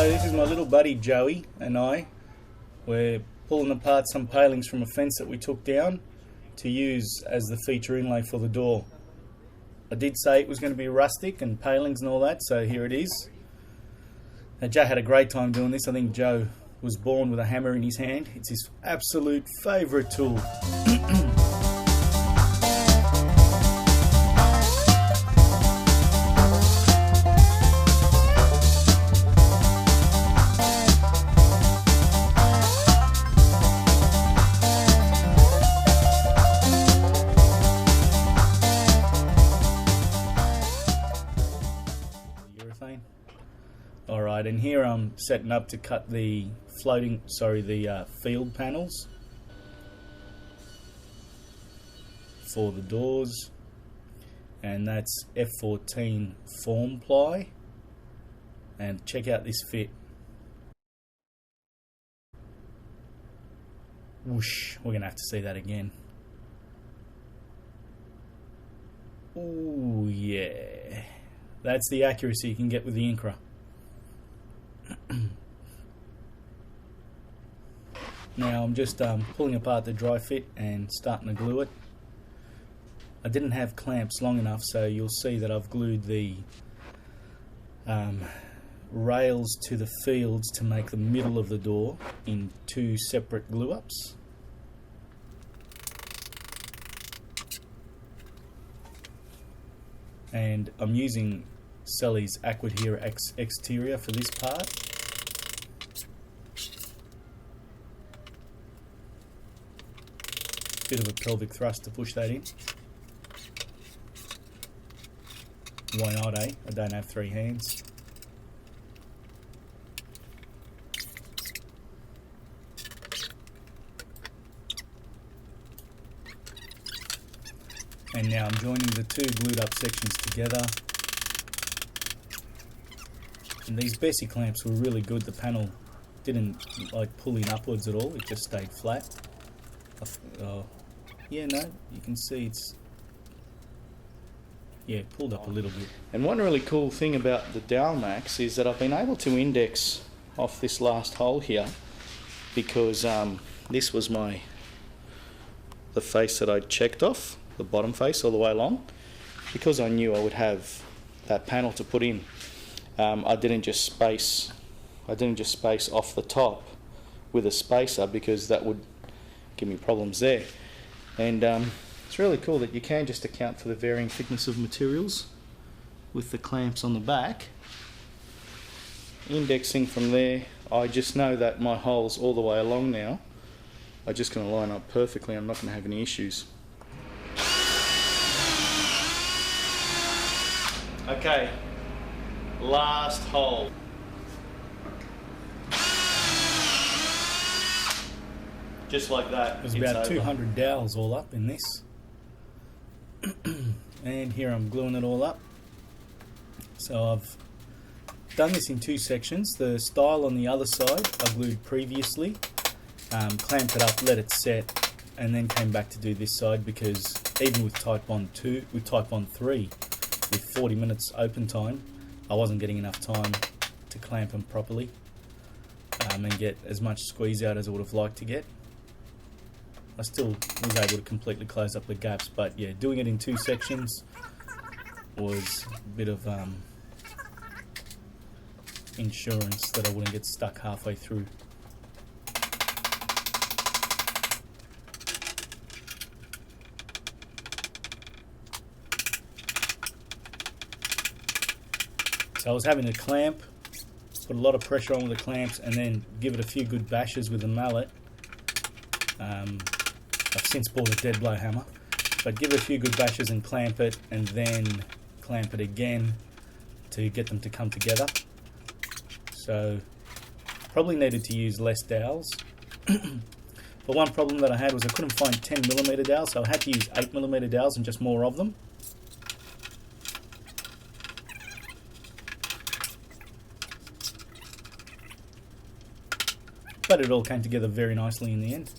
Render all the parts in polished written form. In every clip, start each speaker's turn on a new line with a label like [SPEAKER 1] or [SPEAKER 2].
[SPEAKER 1] So this is my little buddy Joey and I. We're pulling apart some palings from a fence that we took down to use as the feature inlay for the door. I did say it was going to be rustic and palings and all that, so here it is. Now, Joe had a great time doing this. I think Joe was born with a hammer in his hand. It's his absolute favourite tool. Alright, and here I'm setting up to cut the field panels for the doors, and that's F14 form ply, and check out this fit. Whoosh, we're gonna have to see that again. Ooh yeah, that's the accuracy you can get with the Incra. Now I'm just pulling apart the dry fit and starting to glue it. I didn't have clamps long enough, so you'll see that I've glued the rails to the fields to make the middle of the door in two separate glue ups. And I'm using Selly's Aquadhere exterior for this part. Bit of a pelvic thrust to push that in. Why not, eh? I don't have three hands. And now I'm joining the two glued up sections together. And these Bessie clamps were really good. The panel didn't like pull in upwards at all, it just stayed flat. Yeah, no, you can see it's pulled up a little bit. And one really cool thing about the Dowelmax is that I've been able to index off this last hole here, because this was the face that I checked off, the bottom face all the way along, because I knew I would have that panel to put in. I didn't just space off the top with a spacer, because that would give me problems there. And it's really cool that you can just account for the varying thickness of materials with the clamps on the back. Indexing from there, I just know that my holes all the way along now are just going to line up perfectly. I'm not going to have any issues. Okay, last hole. Just like that. There's about 200 dowels all up in this. And here I'm gluing it all up. So I've done this in two sections. The style on the other side I glued previously, clamped it up, let it set, and then came back to do this side, because even with Type On 3, with 40 minutes open time, I wasn't getting enough time to clamp them properly and get as much squeeze out as I would have liked to get. I still was able to completely close up the gaps, but yeah, doing it in two sections was a bit of insurance that I wouldn't get stuck halfway through. So I was having to clamp, put a lot of pressure on with the clamps, and then give it a few good bashes with the mallet. I've since bought a dead blow hammer, but give it a few good bashes and clamp it, and then clamp it again to get them to come together. So probably needed to use less dowels. But one problem that I had was I couldn't find 10mm dowels, so I had to use 8mm dowels and just more of them. But it all came together very nicely in the end.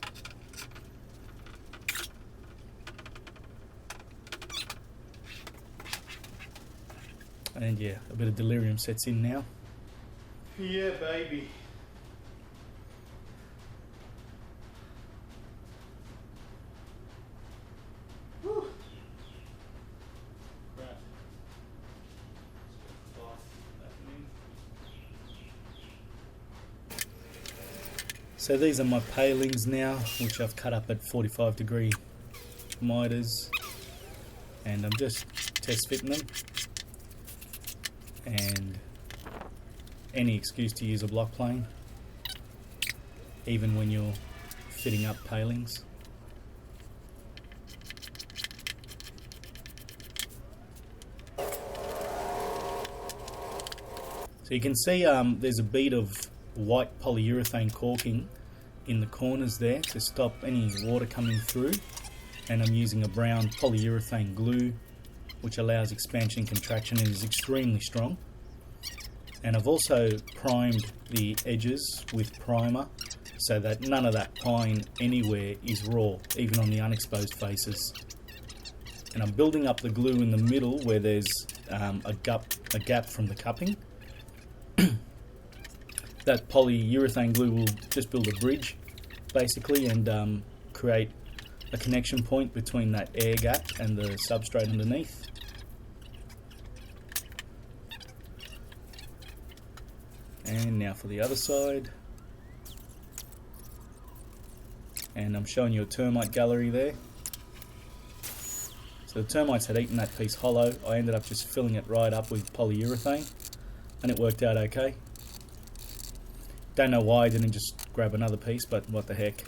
[SPEAKER 1] And yeah, a bit of delirium sets in now. Yeah, baby. Whew. Right. So these are my palings now, which I've cut up at 45-degree miters, and I'm just test fitting them. And any excuse to use a block plane, even when you're fitting up palings. So you can see there's a bead of white polyurethane caulking in the corners there to stop any water coming through, and I'm using a brown polyurethane glue which allows expansion and contraction and is extremely strong. And I've also primed the edges with primer so that none of that pine anywhere is raw, even on the unexposed faces. And I'm building up the glue in the middle where there's a gap from the cupping. That polyurethane glue will just build a bridge basically, and create a connection point between that air gap and the substrate underneath. And now for the other side. And I'm showing you a termite gallery there. So the termites had eaten that piece hollow. I ended up just filling it right up with polyurethane, and it worked out okay. Don't know why I didn't just grab another piece, but what the heck.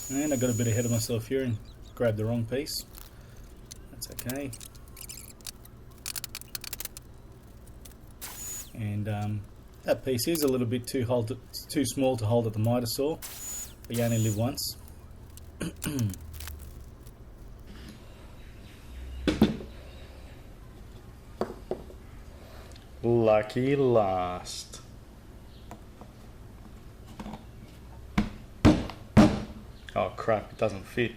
[SPEAKER 1] And I got a bit ahead of myself here and grabbed the wrong piece. That's okay. And that piece is a little bit too small to hold at the miter saw, but you only live once. Lucky last. Oh crap, it doesn't fit.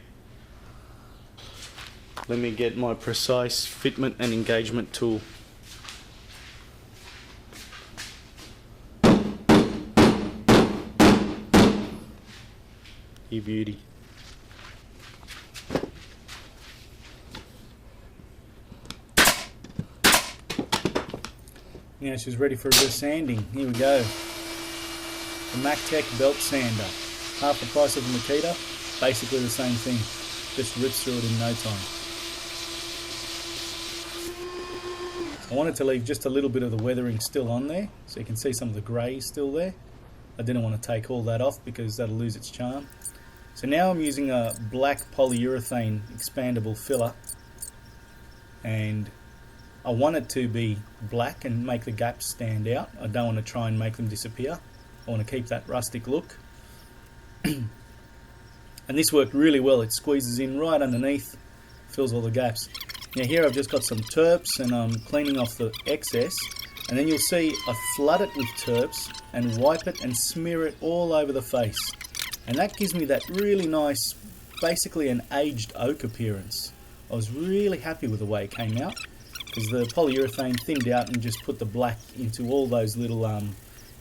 [SPEAKER 1] Let me get my precise fitment and engagement tool. You beauty. Now she's ready for a bit of sanding. Here we go. The MacTech belt sander. Half the price of the Makita, basically the same thing, just rips through it in no time. I wanted to leave just a little bit of the weathering still on there, so you can see some of the grey still there. I didn't want to take all that off because that'll lose its charm. So now I'm using a black polyurethane expandable filler, and I want it to be black and make the gaps stand out. I don't want to try and make them disappear. I want to keep that rustic look. And this worked really well. It squeezes in right underneath, fills all the gaps. Now here I've just got some terps and I'm cleaning off the excess, and then you'll see I flood it with terps and wipe it and smear it all over the face, and that gives me that really nice, basically an aged oak appearance. I was really happy with the way it came out because the polyurethane thinned out and just put the black into all those little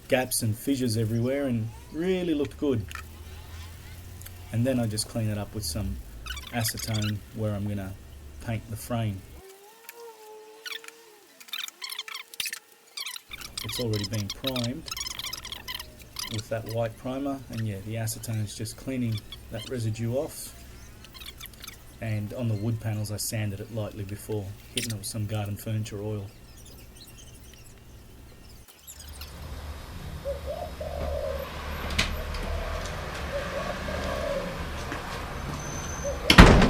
[SPEAKER 1] gaps and fissures everywhere, and really looked good. And then I just clean it up with some acetone where I'm going to paint the frame. It's already been primed with that white primer, and yeah, the acetone is just cleaning that residue off. And on the wood panels I sanded it lightly before, hitting it with some garden furniture oil.